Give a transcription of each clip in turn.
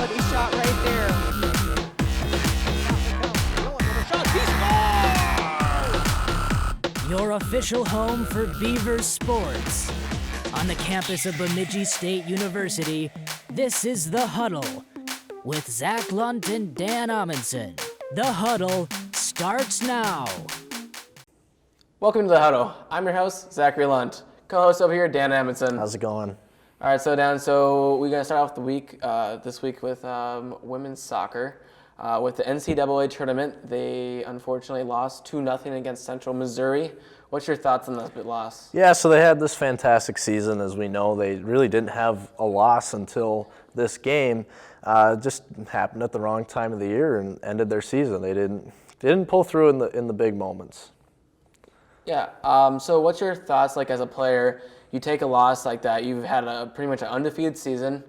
quality shot right there. Your official home for Beavers sports. On the campus of Bemidji State University, this is The Huddle with Zach Lunt and Dan Amundsen. The Huddle starts now. Welcome to The Huddle. I'm your host, Zachary Lunt. Co-host over here, Dan Amundsen. How's it going? All right, so Dan, we're going to start off the week this week with women's soccer. With the NCAA tournament, they unfortunately lost 2-0 against Central Missouri. What's your thoughts on that loss? Yeah, so they had this fantastic season. As we know, they really didn't have a loss until this game. Just happened at the wrong time of the year and ended their season. They didn't pull through in the big moments. Yeah. So what's your thoughts like as a player? You take a loss like that. You've had pretty much an undefeated season.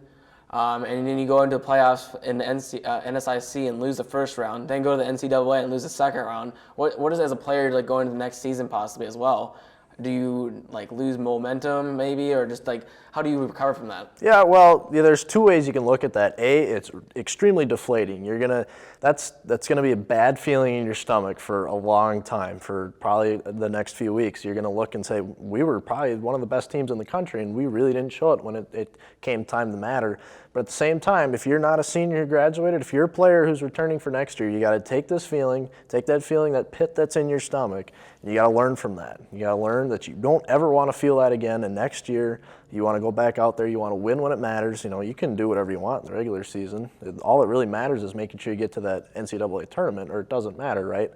And then you go into playoffs in the NSIC and lose the first round, then go to the NCAA and lose the second round. What is it as a player like going into the next season possibly as well? Do you like lose momentum maybe, or just like how do you recover from that? Yeah, well, there's two ways you can look at that. A, it's extremely deflating. That's gonna be a bad feeling in your stomach for a long time, for probably the next few weeks. You're gonna look and say, we were probably one of the best teams in the country, and we really didn't show it when it came time to matter. But at the same time, if you're not a senior who graduated, if you're a player who's returning for next year, you got to take that feeling, that pit that's in your stomach, and you got to learn from that. You got to learn that you don't ever want to feel that again, and next year you want to go back out there, you want to win when it matters. You can do whatever you want in the regular season. All that really matters is making sure you get to that NCAA tournament, or it doesn't matter, right?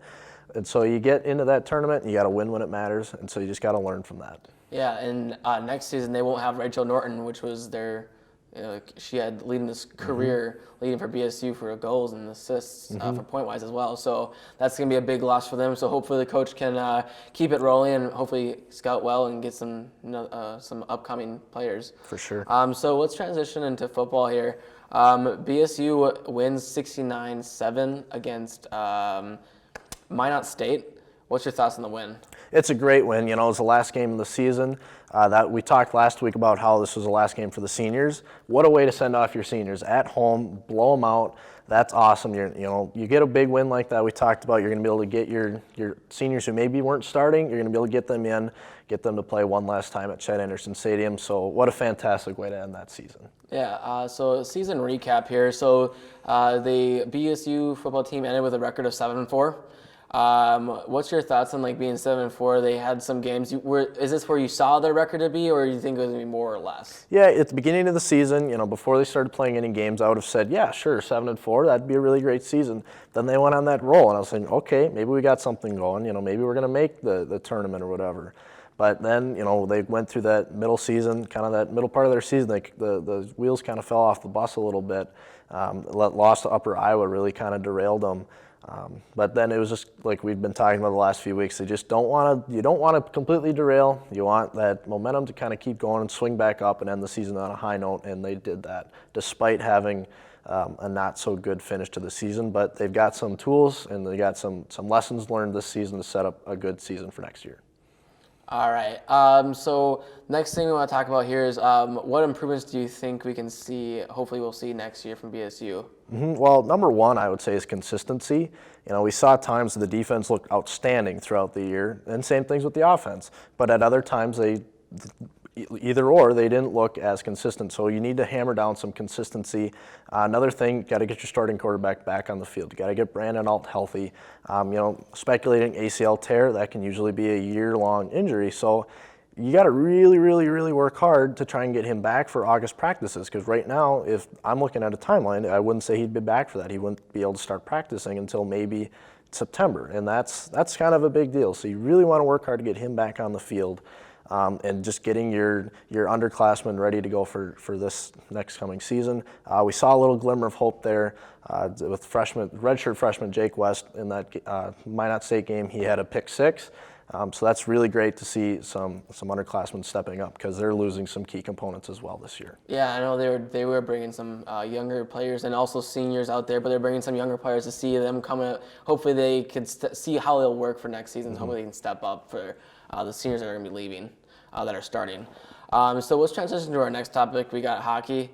And so you get into that tournament, and you got to win when it matters, and so you just got to learn from that. Yeah, and next season they won't have Rachel Norton, which was their she had leading this career, leading for BSU for goals and assists for point-wise as well. So that's going to be a big loss for them. So hopefully the coach can keep it rolling and hopefully scout well and get some upcoming players. For sure. So let's transition into football here. BSU wins 69-7 against Minot State. What's your thoughts on the win? It's a great win. It was the last game of the season. That we talked last week about how this was the last game for the seniors. What a way to send off your seniors at home, blow them out. That's awesome. You get a big win like that. We talked about you're going to be able to get your seniors who maybe weren't starting. You're going to be able to get them in, get them to play one last time at Chet Anderson Stadium. So what a fantastic way to end that season. Yeah. So season recap here. So the BSU football team ended with a record of 7-4. What's your thoughts on being 7-4? They had some games. Is this where you saw their record to be, or you think it was going to be more or less? Yeah, at the beginning of the season, before they started playing any games, I would have said, yeah, sure, 7-4, that'd be a really great season. Then they went on that roll, and I was saying, okay, maybe we got something going. Maybe we're going to make the tournament or whatever. But then, they went through that middle season, kind of that middle part of their season. The wheels kind of fell off the bus a little bit. Lost to Upper Iowa really kind of derailed them. But then it was just like we've been talking about the last few weeks. You don't want to completely derail. You want that momentum to kind of keep going and swing back up and end the season on a high note, and they did that despite having a not so good finish to the season. But they've got some tools and they got some lessons learned this season to set up a good season for next year. All right. So next thing we want to talk about here is what improvements do you think we can see, hopefully we'll see next year from BSU? Well, number one, I would say, is consistency. We saw times the defense looked outstanding throughout the year, and same things with the offense. But at other times, they didn't look as consistent. So you need to hammer down some consistency. Another thing, got to get your starting quarterback back on the field. You got to get Brandon Alt healthy. Speculating ACL tear, that can usually be a year-long injury. So you got to really, really, really work hard to try and get him back for August practices, because right now, if I'm looking at a timeline, I wouldn't say he'd be back for that. He wouldn't be able to start practicing until maybe September, and that's kind of a big deal. So you really want to work hard to get him back on the field, and just getting your underclassmen ready to go for this next coming season. We saw a little glimmer of hope there with redshirt freshman Jake West in that Minot State game. He had a pick six. So that's really great to see some underclassmen stepping up, because they're losing some key components as well this year. Yeah, I know they were bringing some younger players and also seniors out there, but they're bringing some younger players to see them come out. Hopefully they can see how they'll work for next season. Hopefully they can step up for the seniors that are going to be leaving, that are starting. So let's transition to our next topic. We got hockey.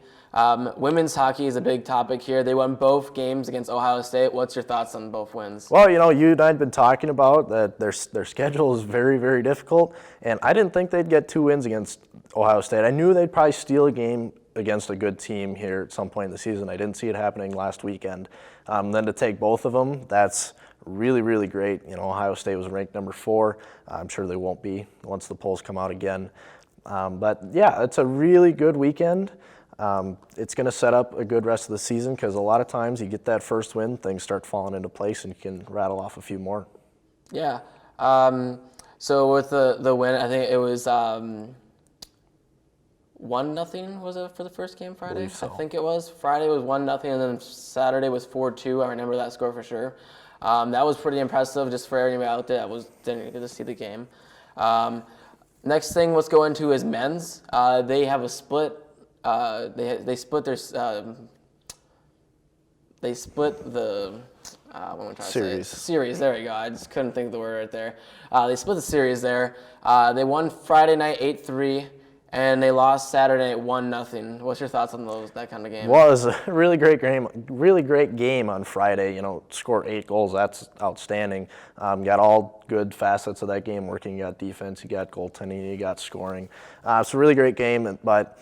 Women's hockey is a big topic here. They won both games against Ohio State. What's your thoughts on both wins? Well, you and I had been talking about that their schedule is very, very difficult, and I didn't think they'd get 2 wins against Ohio State. I knew they'd probably steal a game against a good team here at some point in the season. I didn't see it happening last weekend. Then to take both of them, that's really, really great. Ohio State was ranked number 4. I'm sure they won't be once the polls come out again. But yeah, it's a really good weekend. It's going to set up a good rest of the season because a lot of times you get that first win, things start falling into place, and you can rattle off a few more. Yeah. So with the win, I think it was 1-0. Was it for the first game Friday? Believe so. I think it was. Friday was 1-0, and then Saturday was 4-2. I remember that score for sure. That was pretty impressive just for everybody out there that didn't get to see the game. Next thing, let's go into is men's. They have a split. They split their the what am I trying to Series. say? Series. There you go. I just couldn't think of the word right there. They split the series there. They won Friday night 8-3, and they lost Saturday night 1-0. What's your thoughts on that kind of game? Well, it was a really great game on Friday. Scored 8 goals. That's outstanding. Got all good facets of that game working. You got defense, you got goaltending, you got scoring. It's a really great game, but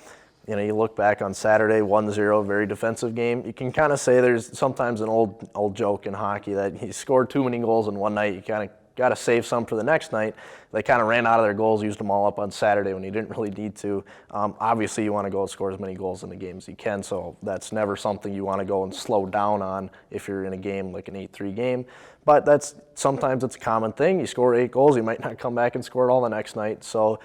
you look back on Saturday, 1-0, very defensive game. You can kind of say there's sometimes an old joke in hockey that you scored too many goals in one night. You kind of got to save some for the next night. They kind of ran out of their goals, used them all up on Saturday when you didn't really need to. Obviously, you want to go and score as many goals in the game as you can, so that's never something you want to go and slow down on if you're in a game like an 8-3 game. But sometimes it's a common thing. You score 8 goals, you might not come back and score it all the next night. So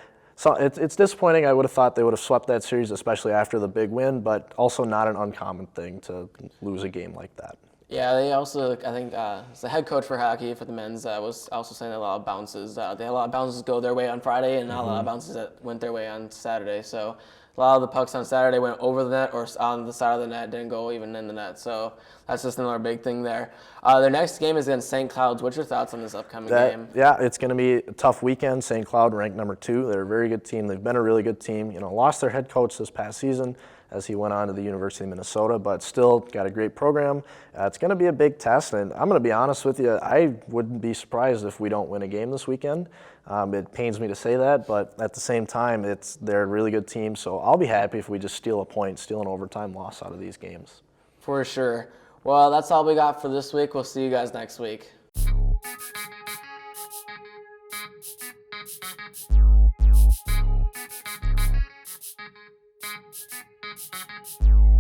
it's disappointing. I would have thought they would have swept that series, especially after the big win, but also not an uncommon thing to lose a game like that. Yeah, they also, I think, the head coach for hockey for the men's was also saying a lot of bounces. They had a lot of bounces go their way on Friday and not a lot of bounces that went their way on Saturday. So a lot of the pucks on Saturday went over the net or on the side of the net, didn't go even in the net. So that's just another big thing there. Their next game is against St. Cloud's. What's your thoughts on this upcoming game? Yeah, it's going to be a tough weekend. St. Cloud ranked number 2. They're a very good team. They've been a really good team. Lost their head coach this past season as he went on to the University of Minnesota, but still got a great program. It's going to be a big test, and I'm going to be honest with you, I wouldn't be surprised if we don't win a game this weekend. It pains me to say that, but at the same time, they're a really good team, so I'll be happy if we just steal an overtime loss out of these games. For sure. Well, that's all we got for this week. We'll see you guys next week. You